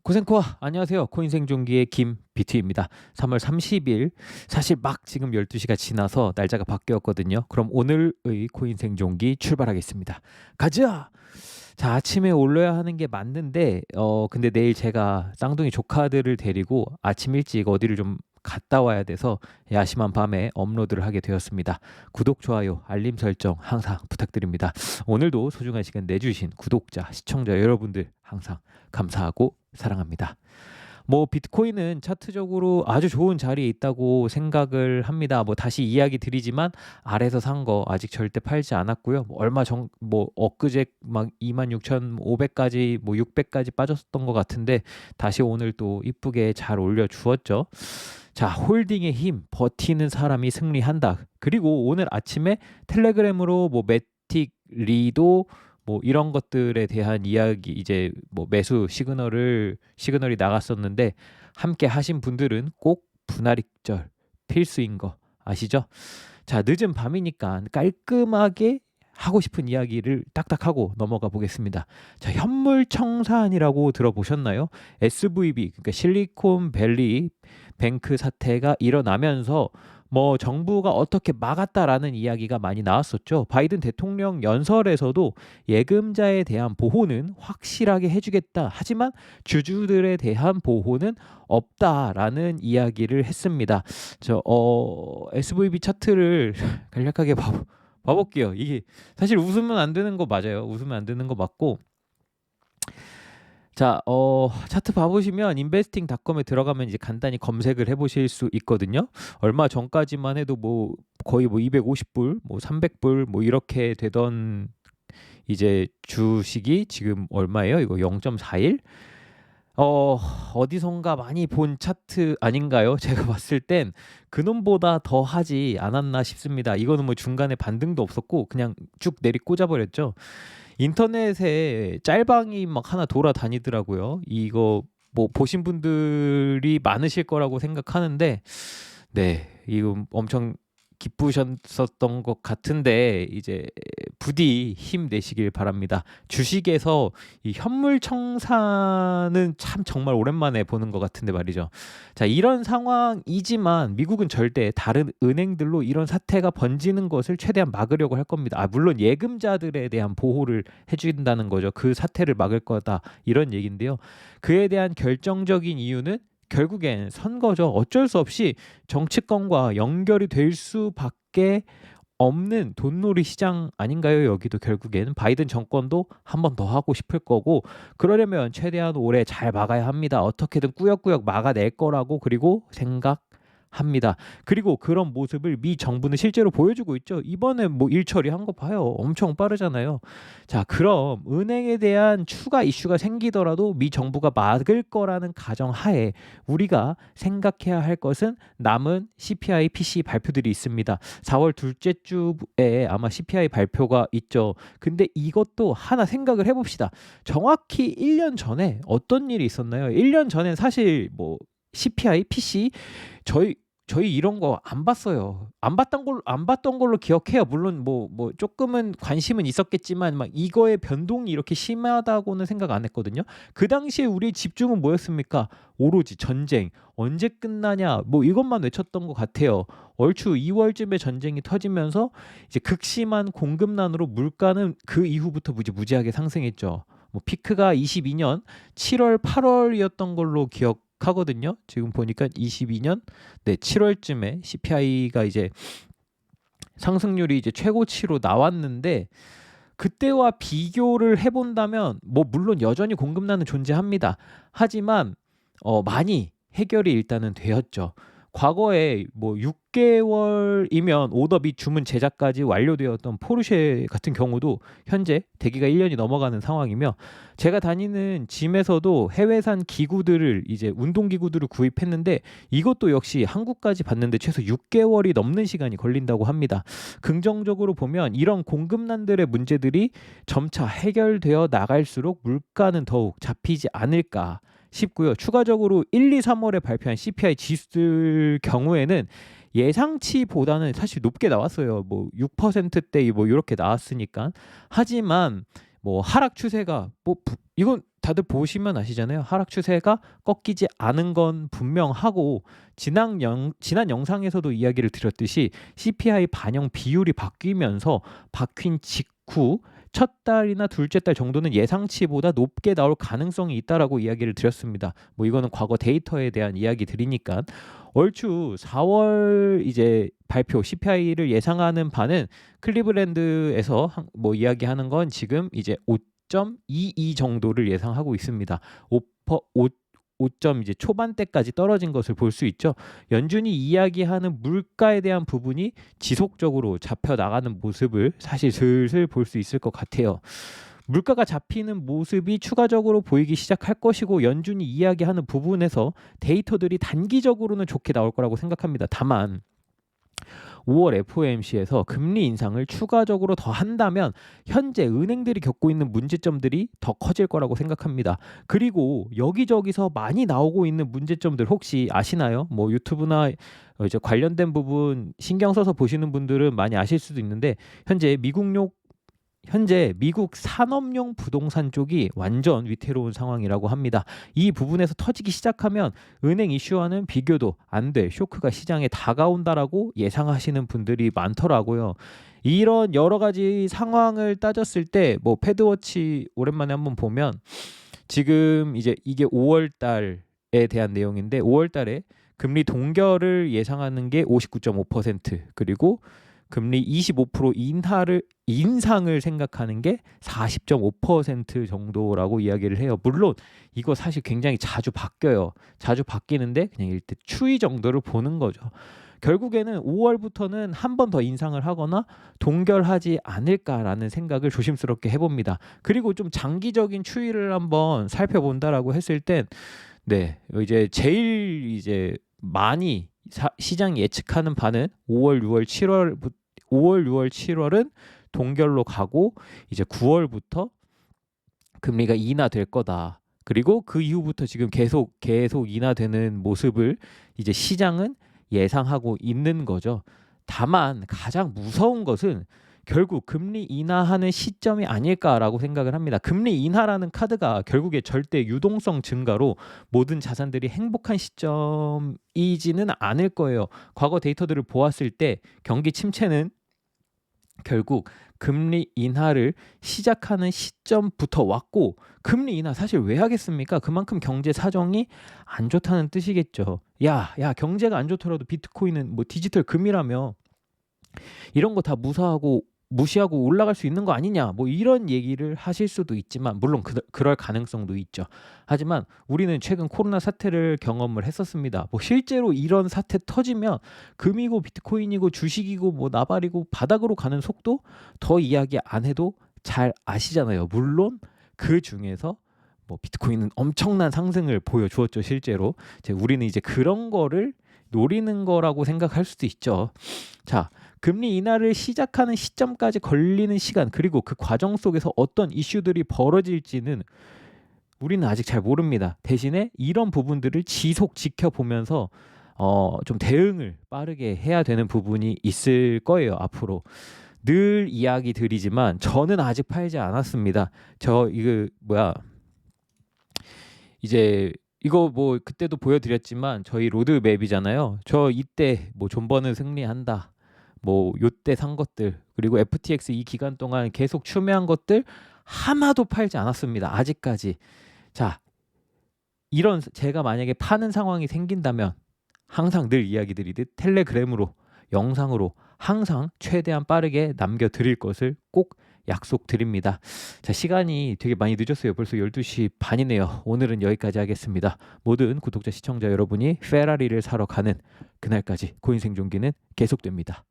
고생코아 안녕하세요. 코인생존기의 김비트입니다. 3월 30일 사실 막 지금 12시가 지나서 날짜가 바뀌었거든요. 그럼 오늘의 코인생존기 출발하겠습니다. 가자! 자, 아침에 올려야 하는 게 맞는데 근데 내일 제가 쌍둥이 조카들을 데리고 아침 일찍 어디를 좀 갔다 와야 돼서 야심한 밤에 업로드를 하게 되었습니다. 구독, 좋아요, 알림 설정 항상 부탁드립니다. 오늘도 소중한 시간 내주신 구독자, 시청자 여러분들 항상 감사하고 사랑합니다. 뭐 비트코인은 차트적으로 아주 좋은 자리에 있다고 생각을 합니다. 뭐 다시 이야기 드리지만 아래서 산 거 아직 절대 팔지 않았고요. 뭐 얼마 전 뭐 엊그제 막 26,500까지 뭐 600까지 빠졌었던 것 같은데 다시 오늘 또 이쁘게 잘 올려 주었죠. 자, 홀딩의 힘, 버티는 사람이 승리한다. 그리고 오늘 아침에 텔레그램으로 뭐 매틱 리도 뭐 이런 것들에 대한 이야기 이제 뭐 매수 시그널이 나갔었는데 함께 하신 분들은 꼭 분할익절 필수인 거 아시죠? 자, 늦은 밤이니까 깔끔하게 하고 싶은 이야기를 딱딱하고 넘어가 보겠습니다. 자, 현물청산이라고 들어보셨나요? SVB 그러니까 실리콘밸리 뱅크 사태가 일어나면서 뭐 정부가 어떻게 막았다라는 이야기가 많이 나왔었죠. 바이든 대통령 연설에서도 예금자에 대한 보호는 확실하게 해주겠다. 하지만 주주들에 대한 보호는 없다라는 이야기를 했습니다. SVB 차트를 간략하게 봐볼게요. 이게 사실 웃으면 안 되는 거 맞아요. 웃으면 안 되는 거 맞고. 자, 차트 봐보시면 investing.com에 들어가면 이제 간단히 검색을 해보실 수 있거든요. 얼마 전까지만 해도 뭐 거의 뭐 250불, 뭐 300불 뭐 이렇게 되던 이제 주식이 지금 얼마예요? 이거 0.41? 어디선가 많이 본 차트 아닌가요? 제가 봤을 땐 그놈보다 더 하지 않았나 싶습니다. 이거는 뭐 중간에 반등도 없었고 그냥 쭉 내리 꽂아버렸죠. 인터넷에 짤방이 막 하나 돌아다니더라고요. 이거 뭐 보신 분들이 많으실 거라고 생각하는데, 네, 이거 엄청 기쁘셨었던 것 같은데 이제 부디 힘내시길 바랍니다. 주식에서 이 현물 청산은 참 정말 오랜만에 보는 것 같은데 말이죠. 자, 이런 상황이지만 미국은 절대 다른 은행들로 이런 사태가 번지는 것을 최대한 막으려고 할 겁니다. 물론 예금자들에 대한 보호를 해준다는 거죠. 그 사태를 막을 거다 이런 얘기인데요. 그에 대한 결정적인 이유는 결국엔 선거죠. 어쩔 수 없이 정치권과 연결이 될 수밖에 없는 돈놀이 시장 아닌가요? 여기도 결국에는 바이든 정권도 한 번 더 하고 싶을 거고 그러려면 최대한 오래 잘 막아야 합니다. 어떻게든 꾸역꾸역 막아낼 거라고 그리고 생각합니다. 그리고 그런 모습을 미 정부는 실제로 보여주고 있죠. 이번에 뭐 일 처리한 거 봐요. 엄청 빠르잖아요. 자, 그럼 은행에 대한 추가 이슈가 생기더라도 미 정부가 막을 거라는 가정하에 우리가 생각해야 할 것은 남은 CPI, PC 발표들이 있습니다. 4월 둘째 주에 아마 CPI 발표가 있죠. 근데 이것도 하나 생각을 해봅시다. 정확히 1년 전에 어떤 일이 있었나요? 1년 전엔 사실 뭐 CPI, PC 저희 이런 거 안 봤어요. 안 봤던 걸로 기억해요. 물론 뭐 조금은 관심은 있었겠지만 막 이거의 변동이 이렇게 심하다고는 생각 안 했거든요. 그 당시에 우리의 집중은 뭐였습니까? 오로지 전쟁 언제 끝나냐 뭐 이것만 외쳤던 것 같아요. 얼추 2월쯤에 전쟁이 터지면서 이제 극심한 공급난으로 물가는 그 이후부터 무지하게 상승했죠. 뭐 피크가 22년 7월, 8월이었던 걸로 기억하거든요. 지금 보니까 22년 7월쯤에 CPI가 이제 상승률이 이제 최고치로 나왔는데 그때와 비교를 해본다면 뭐 물론 여전히 공급난은 존재합니다. 하지만 많이 해결이 일단은 되었죠. 과거에 뭐 6개월이면 오더 및 주문 제작까지 완료되었던 포르쉐 같은 경우도 현재 대기가 1년이 넘어가는 상황이며 제가 다니는 짐에서도 해외산 기구들을 이제 운동기구들을 구입했는데 이것도 역시 한국까지 봤는데 최소 6개월이 넘는 시간이 걸린다고 합니다. 긍정적으로 보면 이런 공급난들의 문제들이 점차 해결되어 나갈수록 물가는 더욱 잡히지 않을까 싶고요. 추가적으로 1, 2, 3월에 발표한 CPI 지수들 경우에는 예상치보다는 사실 높게 나왔어요. 뭐 6%대 뭐 이렇게 나왔으니까. 하지만 뭐 하락 추세가 뭐 이건 다들 보시면 아시잖아요. 하락 추세가 꺾이지 않은 건 분명하고 지난 영상에서도 이야기를 드렸듯이 CPI 반영 비율이 바뀌면서 바뀐 직후 첫 달이나 둘째 달 정도는 예상치보다 높게 나올 가능성이 있다라고 이야기를 드렸습니다. 뭐 이거는 과거 데이터에 대한 이야기들이니까 얼추 4월 이제 발표 CPI를 예상하는 바는 클리블랜드에서 뭐 이야기하는 건 지금 이제 5.22 정도를 예상하고 있습니다. 5점 이제 초반대까지 떨어진 것을 볼 수 있죠. 연준이 이야기하는 물가에 대한 부분이 지속적으로 잡혀 나가는 모습을 사실 슬슬 볼 수 있을 것 같아요. 물가가 잡히는 모습이 추가적으로 보이기 시작할 것이고 연준이 이야기하는 부분에서 데이터들이 단기적으로는 좋게 나올 거라고 생각합니다. 다만 5월 FOMC에서 금리 인상을 추가적으로 더 한다면 현재 은행들이 겪고 있는 문제점들이 더 커질 거라고 생각합니다. 그리고 여기저기서 많이 나오고 있는 문제점들 혹시 아시나요? 뭐 유튜브나 이제 관련된 부분 신경 써서 보시는 분들은 많이 아실 수도 있는데 현재 미국 산업용 부동산 쪽이 완전 위태로운 상황이라고 합니다. 이 부분에서 터지기 시작하면 은행 이슈와는 비교도 안 될 쇼크가 시장에 다가온다라고 예상하시는 분들이 많더라고요. 이런 여러 가지 상황을 따졌을 때 뭐 패드워치 오랜만에 한번 보면 지금 이제 이게 5월 달에 대한 내용인데 5월 달에 금리 동결을 예상하는 게 59.5% 그리고 금리 25% 인상을 생각하는 게 40.5% 정도라고 이야기를 해요. 물론 이거 사실 굉장히 자주 바뀌어요. 자주 바뀌는데 그냥 일단 추이 정도를 보는 거죠. 결국에는 5월부터는 한 번 더 인상을 하거나 동결하지 않을까라는 생각을 조심스럽게 해봅니다. 그리고 좀 장기적인 추이를 한번 살펴본다라고 했을 땐 네, 이제 제일 이제 많이 시장이 예측하는 바는 5월, 6월, 7월은 동결로 가고 이제 9월부터 금리가 인하될 거다. 그리고 그 이후부터 지금 계속 인하되는 모습을 이제 시장은 예상하고 있는 거죠. 다만 가장 무서운 것은 결국 금리 인하하는 시점이 아닐까라고 생각을 합니다. 금리 인하라는 카드가 결국에 절대 유동성 증가로 모든 자산들이 행복한 시점이지는 않을 거예요. 과거 데이터들을 보았을 때 경기 침체는 결국 금리 인하를 시작하는 시점부터 왔고 금리 인하 사실 왜 하겠습니까? 그만큼 경제 사정이 안 좋다는 뜻이겠죠. 야, 경제가 안 좋더라도 비트코인은 뭐 디지털 금이라며 이런 거 다 무시하고 올라갈 수 있는 거 아니냐 뭐 이런 얘기를 하실 수도 있지만 물론 그럴 가능성도 있죠. 하지만 우리는 최근 코로나 사태를 경험을 했었습니다. 뭐 실제로 이런 사태 터지면 금이고 비트코인이고 주식이고 뭐 나발이고 바닥으로 가는 속도 더 이야기 안 해도 잘 아시잖아요. 물론 그 중에서 뭐 비트코인은 엄청난 상승을 보여주었죠. 실제로 우리는 이제 그런 거를 노리는 거라고 생각할 수도 있죠. 자, 금리 인하를 시작하는 시점까지 걸리는 시간 그리고 그 과정 속에서 어떤 이슈들이 벌어질지는 우리는 아직 잘 모릅니다. 대신에 이런 부분들을 지속 지켜보면서 좀 대응을 빠르게 해야 되는 부분이 있을 거예요. 앞으로 늘 이야기 드리지만 저는 아직 팔지 않았습니다. 이제 이거 뭐 그때도 보여드렸지만 저희 로드맵이잖아요. 저 이때 뭐 존버는 승리한다. 뭐 요때 산 것들 그리고 FTX 이 기간 동안 계속 추매한 것들 하나도 팔지 않았습니다. 아직까지. 자, 이런 제가 만약에 파는 상황이 생긴다면 항상 늘 이야기 드리듯 텔레그램으로 영상으로 항상 최대한 빠르게 남겨드릴 것을 꼭 약속드립니다. 자, 시간이 되게 많이 늦었어요. 벌써 12시 반이네요. 오늘은 여기까지 하겠습니다. 모든 구독자 시청자 여러분이 페라리를 사러 가는 그날까지 코인 생존기는 계속됩니다.